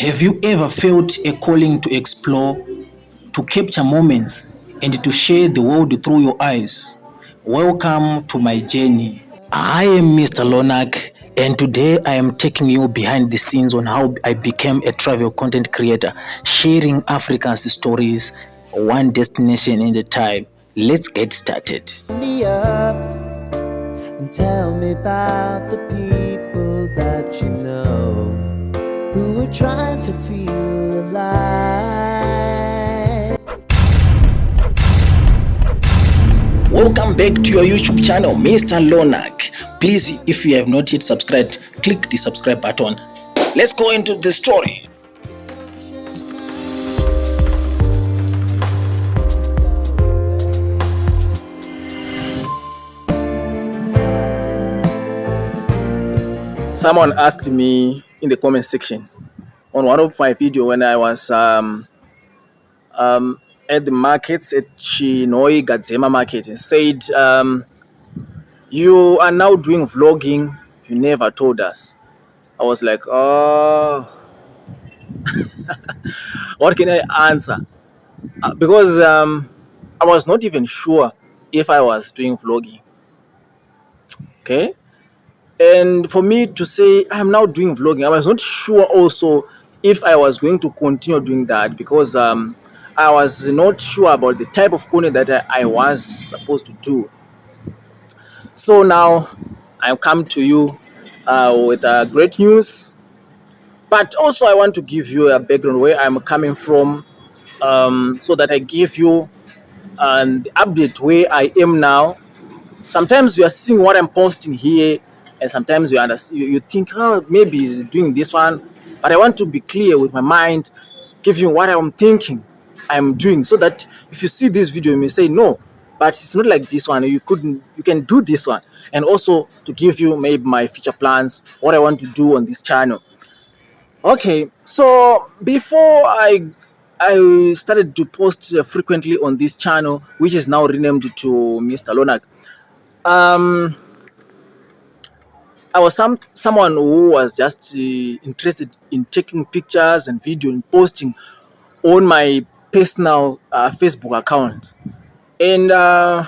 Have you ever felt a calling to explore, to capture moments, and to share the world through your eyes? Welcome to my journey. I am Mr. Lonak, and today I am taking you behind the scenes on how I became a travel content creator, sharing Africa's stories, one destination at a time. Let's get started. Me up and tell me about the people that you know who are trying to feel alive. Welcome back to your YouTube channel, Mr. Lonak. Please, if you have not yet subscribed, click the subscribe button. Let's go into the story. Someone asked me in the comment section on one of my videos when I was at the markets at Chinoi Gadzema market and said, you are now doing vlogging, you never told us. I was like, oh, what can I answer? Because I was not even sure if I was doing vlogging. Okay. And for me to say I'm now doing vlogging, I was not sure also if I was going to continue doing that, because I was not sure about the type of content that I was supposed to do. So now I come to you with great news, but also I want to give you a background where I'm coming from, so that I give you an update where I am now. Sometimes you are seeing what I'm posting here, and sometimes you think, oh, maybe he's doing this one, but I want to be clear with my mind, give you what I'm thinking I'm doing, so that if you see this video, you may say, no, but it's not like this one. You can do this one, and also to give you maybe my future plans, what I want to do on this channel. Okay, so before I started to post frequently on this channel, which is now renamed to Mr. Lonak. um I was someone who was just interested in taking pictures and video and posting on my personal Facebook account, and I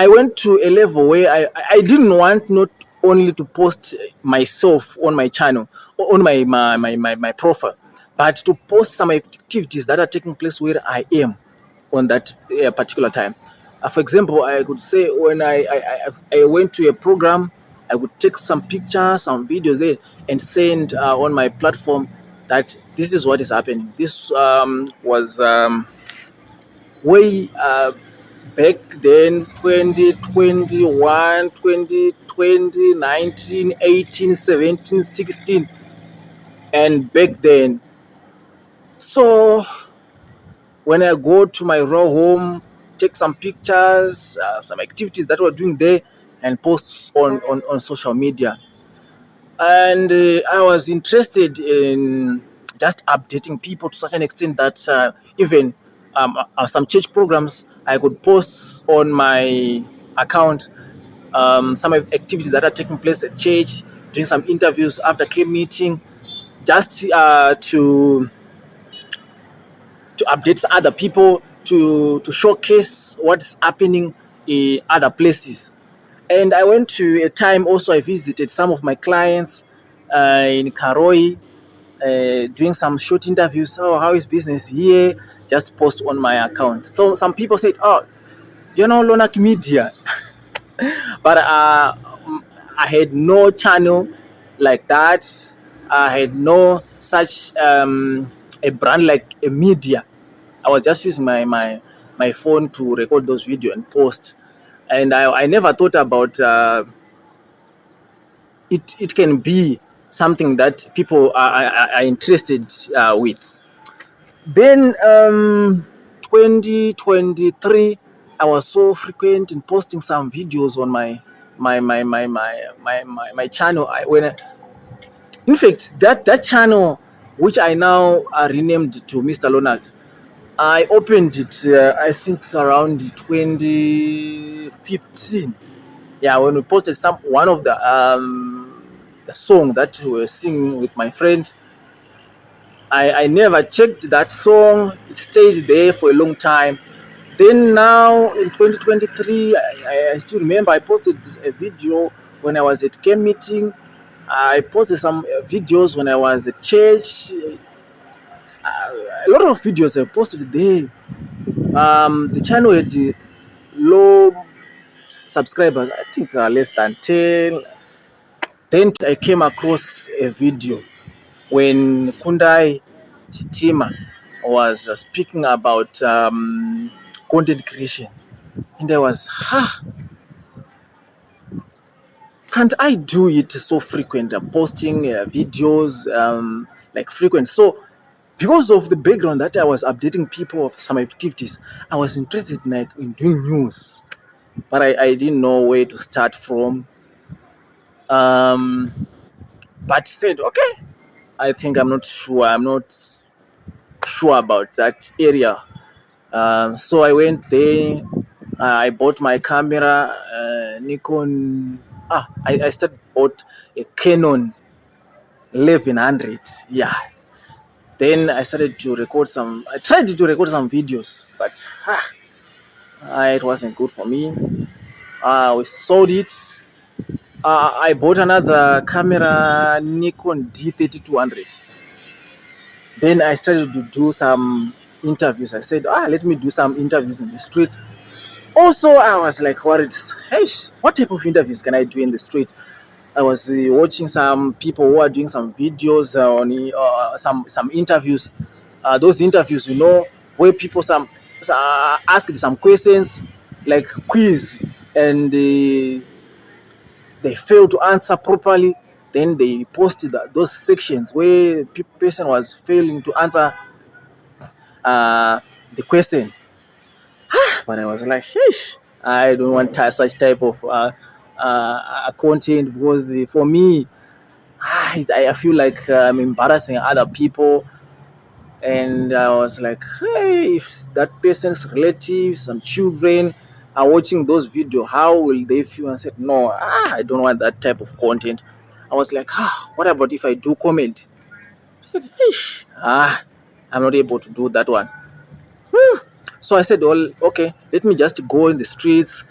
went to a level where I didn't want not only to post myself on my channel, on my profile, but to post some activities that are taking place where I am on that particular time. For example, I could say when I went to a program, I would take some pictures, some videos there, and send on my platform that this is what is happening. This was way back then, 2021, 2020, 19, 18, 17, 16, and back then. So when I go to my raw home, take some pictures, some activities that we're doing there, and post on social media. And I was interested in just updating people to such an extent that even some church programs I could post on my account, some activities that are taking place at church, doing some interviews after camp meeting, just to update other people, to showcase what's happening in other places. And I went to a time also I visited some of my clients in Karoi, doing some short interviews. Oh, how is business here? Just post on my account. So some people said, oh, Lonak Media. But I had no channel like that. I had no such a brand like a media. I was just using my phone to record those videos and post. And I never thought about it can be something that people are interested with. Then 2023, I was so frequent in posting some videos on my channel. In fact, that channel, which I now renamed to Mr. Lonak, I opened it I think around 2015. Yeah, when we posted one of the the song that we were singing with my friend. I never checked that song. It stayed there for a long time. Then now in 2023, I still remember I posted a video when I was at camp meeting. I posted some videos when I was at church. A lot of videos I posted there. The channel had low subscribers, I think less than 10. Then I came across a video when Kundai Chitima was speaking about content creation. And I was, can't I do it so frequent, posting videos like frequent? So because of the background that I was updating people of some activities, I was interested in doing news, but I didn't know where to start from. But said, okay, I think I'm not sure about that area. So I went there. I bought my camera, Nikon. I started bought a Canon 1100. Yeah. Then I started to record some. I tried to record some videos, but it wasn't good for me. We sold it. I bought another camera, Nikon D3200. Then I started to do some interviews. I said, let me do some interviews in the street. Also, I was like worried, hey, what type of interviews can I do in the street? I was watching some people who are doing some videos on some interviews. Those interviews, where people asked some questions like quiz, and they fail to answer properly. Then they posted those sections where person was failing to answer the question. But I was like, sheesh, I don't want such type of content, because for me, I feel like I'm embarrassing other people. And I was like, hey, if that person's relatives, some children are watching those videos, how will they feel? I said, no, I don't want that type of content. I was like, what about if I do comment? I said, I'm not able to do that one. So I said, well, okay, let me just go in the streets,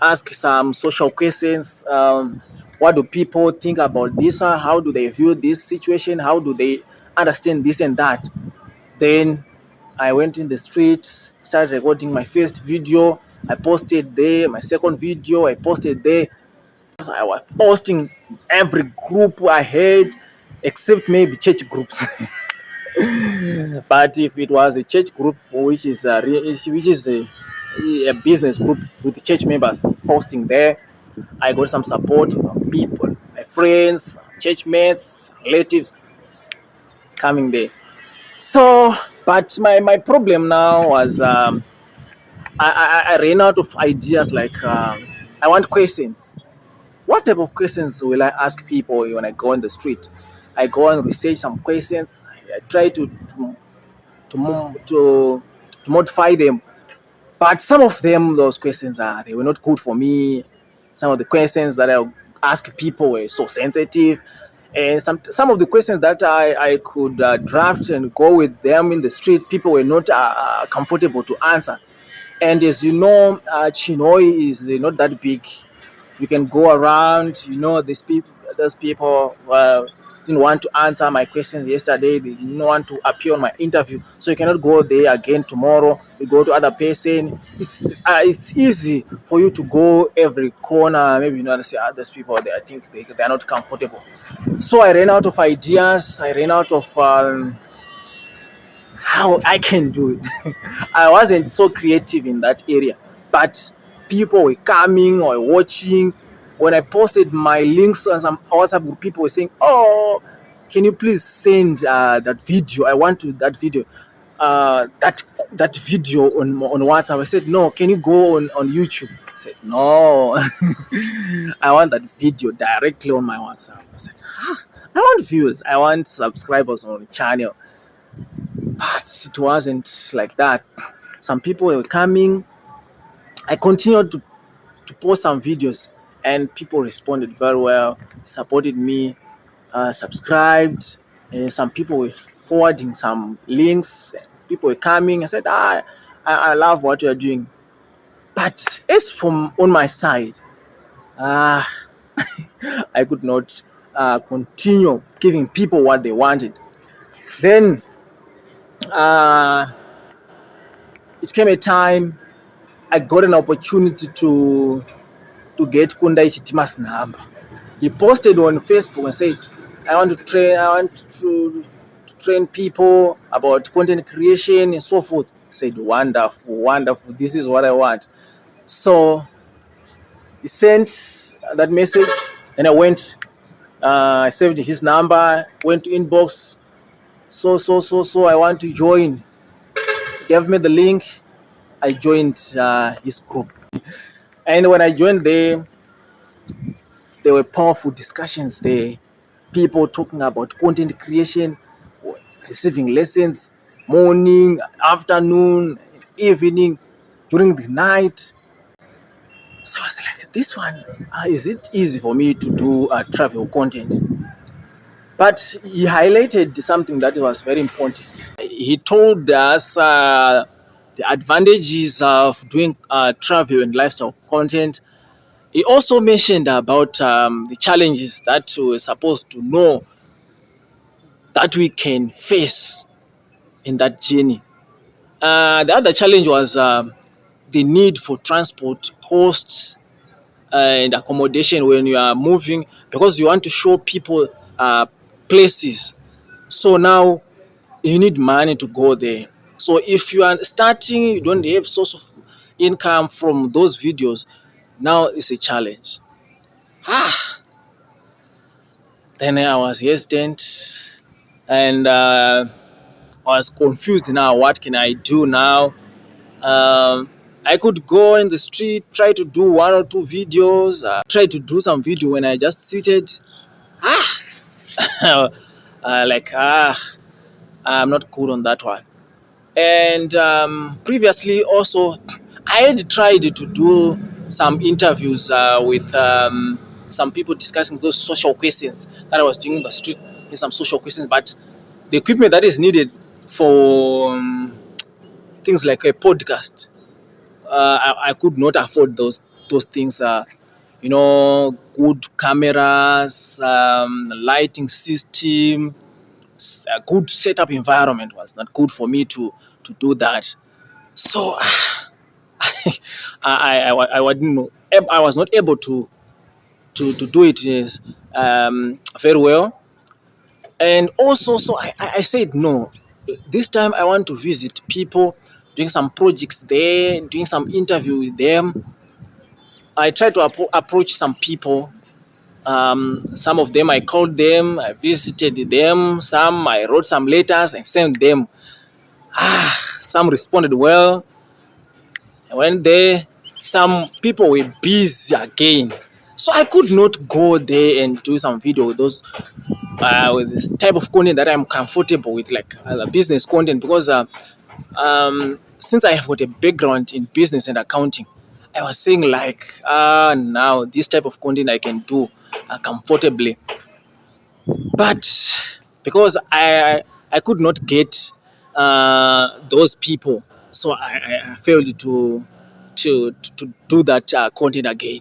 ask some social questions. What do people think about this? How do they view this situation? How do they understand this and that? Then I went in the street, started recording my first video. I posted there. My second video, I posted there. I was posting every group I had, except maybe church groups. But if it was a church group, which is a business group with church members posting there, I got some support from people, my friends, church mates, relatives coming there. So, but my problem now was I ran out of ideas. Like I want questions. What type of questions will I ask people when I go on the street? I go and research some questions. I try to modify them, but some of them, those questions they were not good for me. Some of the questions that I ask people were so sensitive, and some of the questions that I could draft and go with them in the street, people were not comfortable to answer. And as you know, Chinhoyi is not that big. You can go around. Those people didn't want to answer my questions yesterday. They didn't want to appear on my interview, so you cannot go there again tomorrow. You go to other person. It's easy for you to go every corner. Maybe say others people. I think they are not comfortable. So I ran out of ideas. I ran out of how I can do it. I wasn't so creative in that area, but people were coming or watching. When I posted my links on some WhatsApp group, people were saying, "Oh, can you please send that video? I want to that video, that video on WhatsApp." I said, "No, can you go on YouTube?" I said, "No, I want that video directly on my WhatsApp." I said, I want views, I want subscribers on the channel. But it wasn't like that. Some people were coming. I continued to post some videos, and people responded very well, supported me, subscribed, and some people were forwarding some links. People were coming and said, I love what you are doing. But as from on my side, uh, I could not continue giving people what they wanted. Then uh, it came a time I got an opportunity to get Kundai Chitima's number. He posted on Facebook and said, I want to train people about content creation and so forth. I said, wonderful, wonderful. This is what I want. So he sent that message. Then I went, I saved his number, went to inbox. So I want to join. Gave me the link. I joined his group. And when I joined there were powerful discussions there. People talking about content creation, receiving lessons, morning, afternoon, evening, during the night. So I was like, this one, is it easy for me to do travel content? But he highlighted something that was very important. He told us the advantages of doing travel and lifestyle content. He also mentioned about the challenges that we're supposed to know that we can face in that journey. The other challenge was the need for transport costs and accommodation when you are moving, because you want to show people places. So now you need money to go there. So if you are starting, you don't have source of income from those videos, now it's a challenge. Then I was hesitant and I was confused now. What can I do now? I could go in the street, try to do one or two videos, try to do some video when I just seated. Like, I'm not good on that one. And previously, also, I had tried to do some interviews with some people discussing those social questions that I was doing in the street, in some social questions, but the equipment that is needed for things like a podcast, I could not afford those things. Good cameras, lighting system, a good setup environment was not good for me to do that. So I was not able to do it very well. And also, so I said no. This time I want to visit people, doing some projects there, doing some interview with them. I tried to approach some people. Some of them I called them, I visited them. Some I wrote some letters and sent them. Some responded well. I went there. Some people were busy again, so I could not go there and do some video with this type of content that I'm comfortable with, like business content, because since I have got a background in business and accounting, I was saying like, now this type of content I can do comfortably, but because I could not get those people, so I failed to do that content again.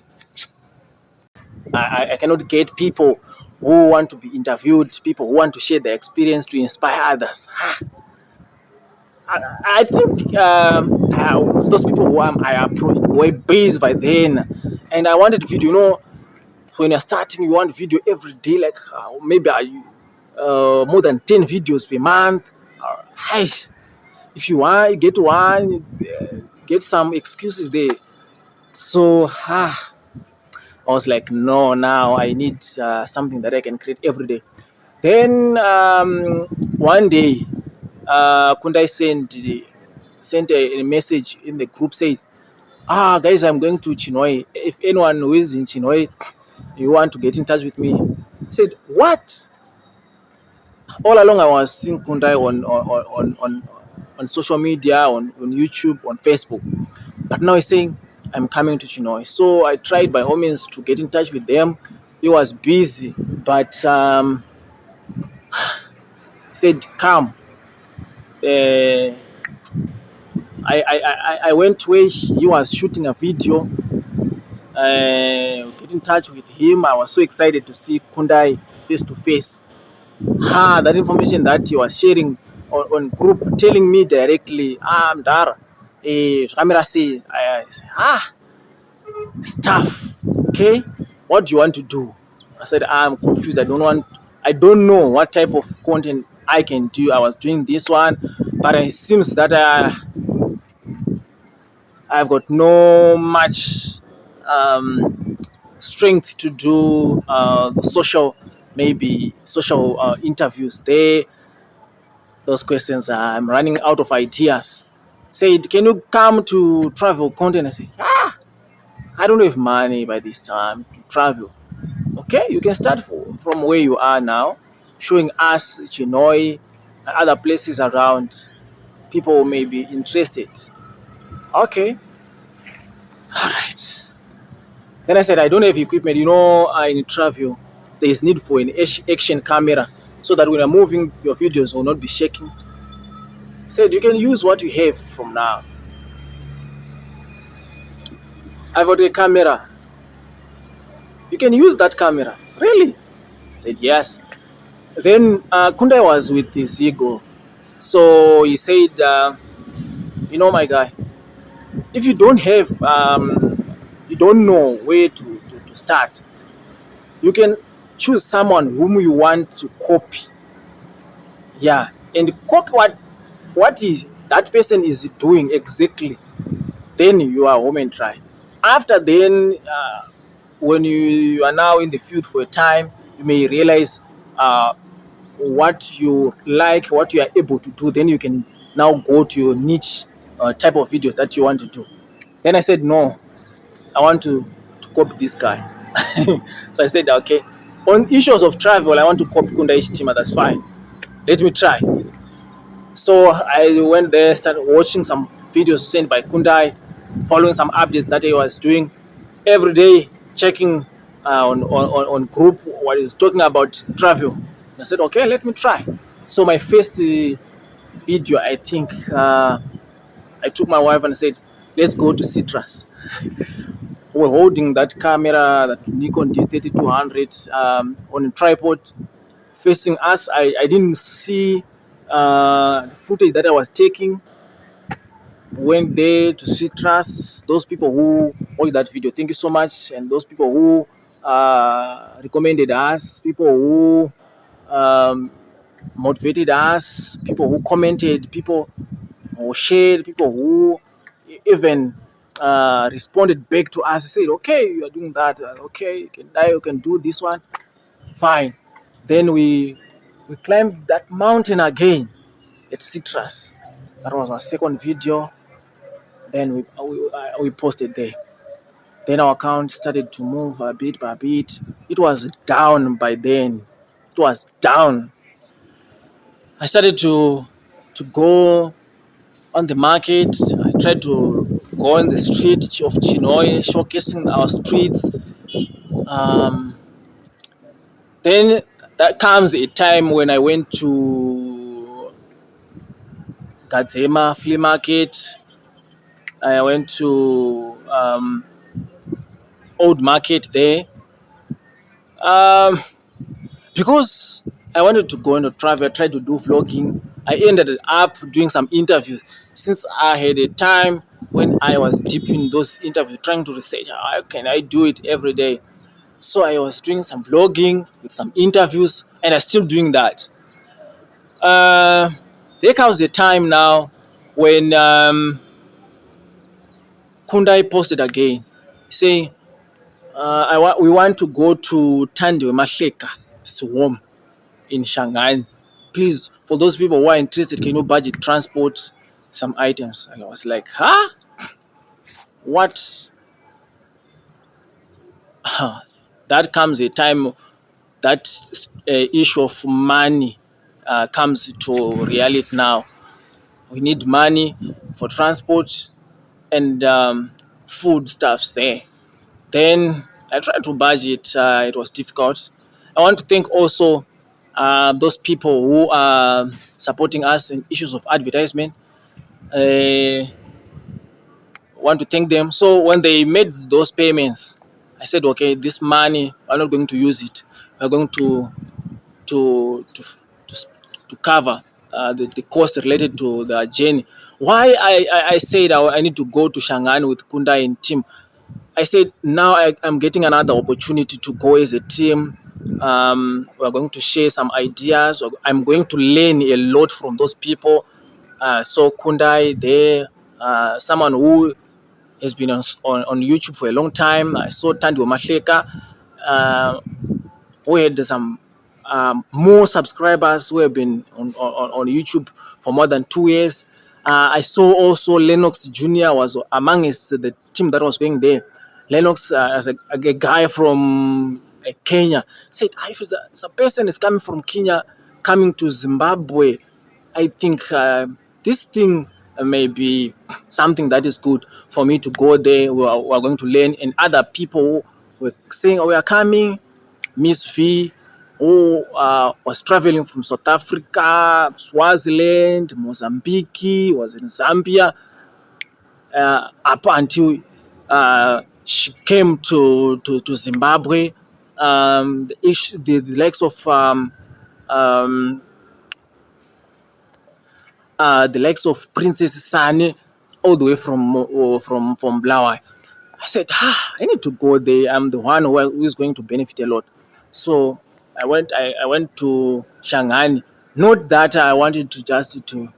I cannot get people who want to be interviewed, people who want to share their experience to inspire others. I think those people I approached were busy by then, and I wanted video. When you're starting, you want video every day, like maybe more than 10 videos per month. Hi, if you want, get one, get some excuses there. So I was like, no, now I need something that I can create every day. Then one day, Kundai sent a message in the group, said, guys, I'm going to Chinhoyi. If anyone who is in Chinhoyi, you want to get in touch with me. I said, what? All along I was seeing Kundai on social media, on YouTube, on Facebook. But now he's saying I'm coming to Chinhoyi. So I tried by all means to get in touch with them. He was busy, but he said, come. Uh, I went where he was shooting a video, get in touch with him. I was so excited to see Kundai face to face. That information that he was sharing on group, telling me directly, Mdara, camera say, stuff. Okay, what do you want to do? I said, I'm confused. I don't know what type of content I can do. I was doing this one, but it seems that I've got no much strength to do maybe social interviews there. Those questions, I'm running out of ideas. Said, can you come to travel content? I said, I don't have money by this time to travel. Okay, you can start from where you are now, showing us Chinhoyi and other places around. People may be interested. Okay, all right. Then I said, I don't have equipment. In travel, there is need for an action camera so that when you're moving, your videos will not be shaking. He said, you can use what you have from now. I've got a camera. You can use that camera. Really? I said, yes. Then Kundai was with his ego. So he said, my guy, if you don't have, you don't know where to start, you can choose someone whom you want to copy. Yeah, and copy what is that person is doing exactly. Then you are home and try. After then, when you are now in the field for a time, you may realize what you like, what you are able to do. Then you can now go to your niche type of videos that you want to do. Then I said, no, I want to copy this guy. So I said, okay, on issues of travel, I want to copy Kunda Ishtima. That's fine. Let me try. So I went there, started watching some videos sent by Kundai, following some updates that he was doing every day, checking on group what he was talking about travel. I said, okay, let me try. So my first video, I think I took my wife and I said, let's go to Citrus. We're holding that camera, that Nikon D3200 on a tripod facing us. I didn't see the footage that I was taking. Went there to Citrus. Those people who watched that video, thank you so much. And those people who recommended us, people who motivated us, people who commented, people who shared, people who even responded back to us, said, okay, you are doing that, okay, you can do this one, fine. Then we climbed that mountain again at Citrus. That was our second video. Then we posted there. Then our account started to move a bit by bit. It was down by then. It was down. I started to go on the market. I tried to go on the street of Chinhoyi, showcasing our streets. Then that comes a time when I went to Gadzema flea market. I went to Old Market there. Because I wanted to go into travel, I tried to do vlogging. I ended up doing some interviews since I had a time when I was deep in those interviews, trying to research how can I do it every day. So I was doing some vlogging with some interviews, and I'm still doing that. There comes a time now when Kundai posted again, saying, we want to go to Thandiwe Mahleka, Swarm in Shanghai. Please, for those people who are interested, can you budget transport some items? And I was like, huh? What? That comes a time that issue of money comes to reality now. We need money for transport and food stuffs there. Then I tried to budget. It was difficult. I want to thank also those people who are supporting us in issues of advertisement. I want to thank them. So when they made those payments, I said, okay, this money, I'm not going to use it. We're going to to to, to cover the cost related to the journey. Why I said I need to go to Shanghai with Kundai and team. I said now I'm getting another opportunity to go as a team. We're going to share some ideas. I'm going to learn a lot from those people. So Kundai there, someone who has been on YouTube for a long time. I saw Tandi Mahleka, who had some more subscribers who have been on YouTube for more than 2 years. I saw also Lennox Jr. was amongst the team that was going there. Lennox, as a guy from Kenya, said, if a person is coming from Kenya, coming to Zimbabwe, I think this thing may be something that is good for me to go there. We are going to learn, and other people were saying, we are coming. Miss V, who was traveling from South Africa, Swaziland, Mozambique, was in Zambia, up until she came to Zimbabwe. The likes of um, the likes of Princess Sani, all the way from Blawa. I said, I need to go there. I'm the one who is going to benefit a lot. So I went to Shanghai. Not that I wanted to just to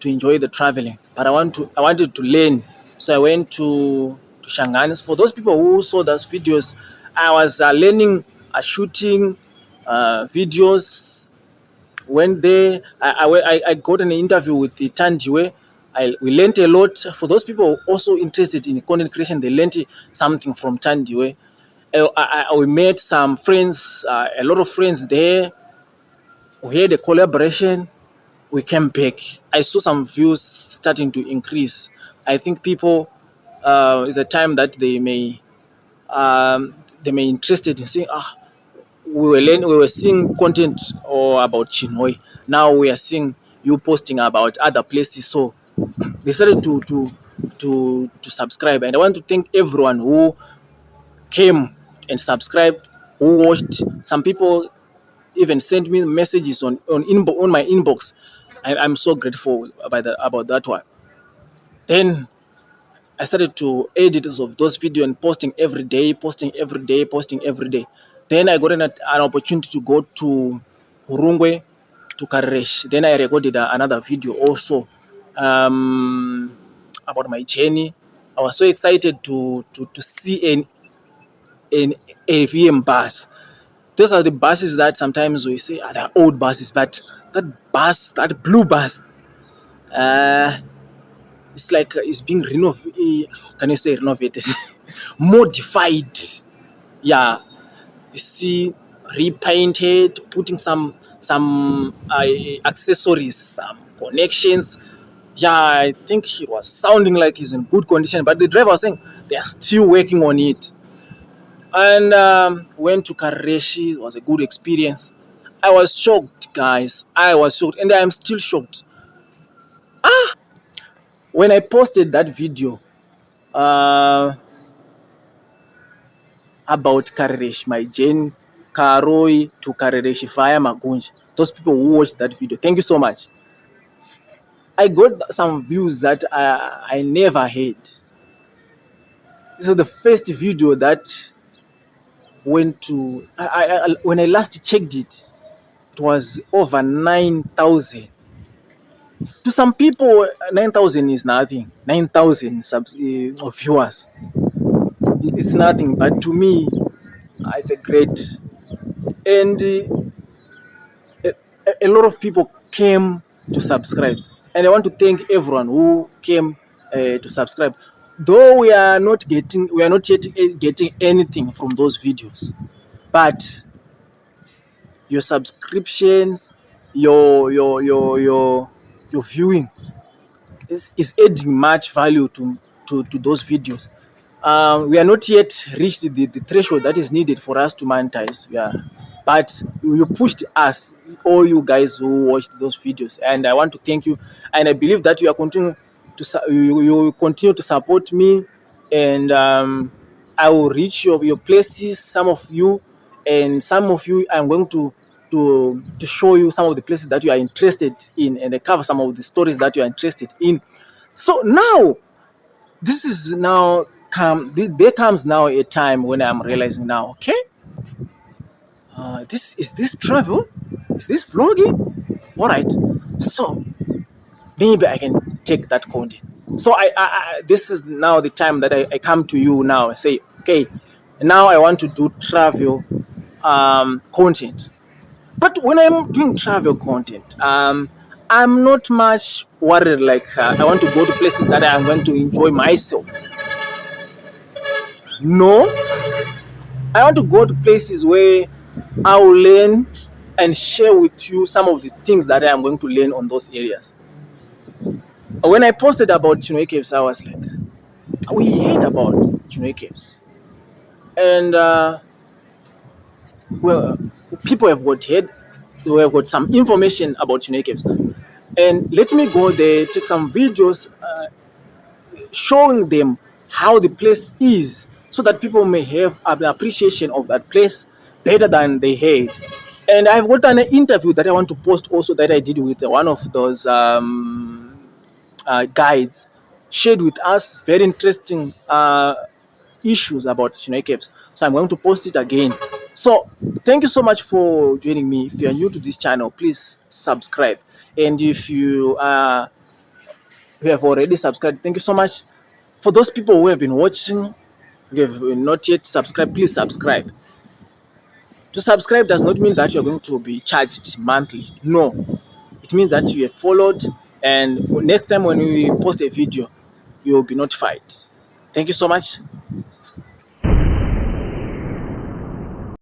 enjoy the traveling, but I wanted to learn. So I went to Shanghai. For those people who saw those videos, I was learning shooting videos. Went there. I got an interview with the Tandiwe. We learned a lot. For those people also interested in content creation, they learned something from Tandiwe. We met some friends, a lot of friends there. We had a collaboration. We came back. I saw some views starting to increase. I think people is a time that they may interested in saying, we were seeing content or about Chinhoyi. Now we are seeing you posting about other places. So they started to subscribe. And I want to thank everyone who came and subscribed, who watched. Some people even sent me messages on my inbox. I'm so grateful about that one. Then I started to edit of those videos and posting every day, posting every day, posting every day. Then I got an opportunity to go to Hurungwe, to Karesh. Then I recorded another video also about my journey. I was so excited to see an AVM bus. Those are the buses that sometimes we say are the old buses, but that blue bus, uh, it's like it's being renovated. Can you say renovated? Modified. Yeah, you see, repainted, putting some accessories, some connections. Yeah, I think he was sounding like he's in good condition, but the driver was saying they are still working on it. And went to Kareshi. It was a good experience. I was shocked, guys. I was shocked, and I am still shocked. When I posted that video uh, about Kareshi, my journey, Karoi to Kareshi via Magunji, those people who watched that video, thank you so much. I got some views that I never had. This is the first video that went to. When I last checked it, it was over 9,000. To some people, 9,000 is nothing. 9,000 viewers, it's nothing. But to me, it's a great. And a lot of people came to subscribe. And I want to thank everyone who came to subscribe. Though we are not yet getting anything from those videos, but your subscription, your viewing is adding much value to those videos. We are not yet reached the threshold that is needed for us to monetize. Yeah, but you pushed us, all you guys who watched those videos, and I want to thank you. And I believe that you are continue you will continue to support me, and I will reach your places. Some of you, and some of you, I'm going to show you some of the places that you are interested in, and I cover some of the stories that you are interested in. So now, this is now there comes now a time when I'm realizing now, okay, this travel, is this vlogging? All right, so maybe I can take that content. So this is now the time that I come to you now and say, okay, now I want to do travel content. But when I'm doing travel content, I'm not much worried like I want to go to places that I'm going to enjoy myself. No, I want to go to places where I'll learn and share with you some of the things that I am going to learn on those areas. When I posted about Chinwe Caves, I was like, we heard about Chinwe Caves. And well, people have got some information about Chinwe Caves. And let me go there, take some videos showing them how the place is, so that people may have an appreciation of that place better than they had. And I've got an interview that I want to post also that I did with one of those guides, shared with us very interesting issues about Chinwe Caves. So I'm going to post it again. So thank you so much for joining me. If you are new to this channel, please subscribe. And if you have already subscribed, thank you so much. For those people who have been watching, who have not yet subscribed, please subscribe. To subscribe does not mean that you're going to be charged monthly. No, it means that you have followed, and next time when we post a video, you will be notified. Thank you so much.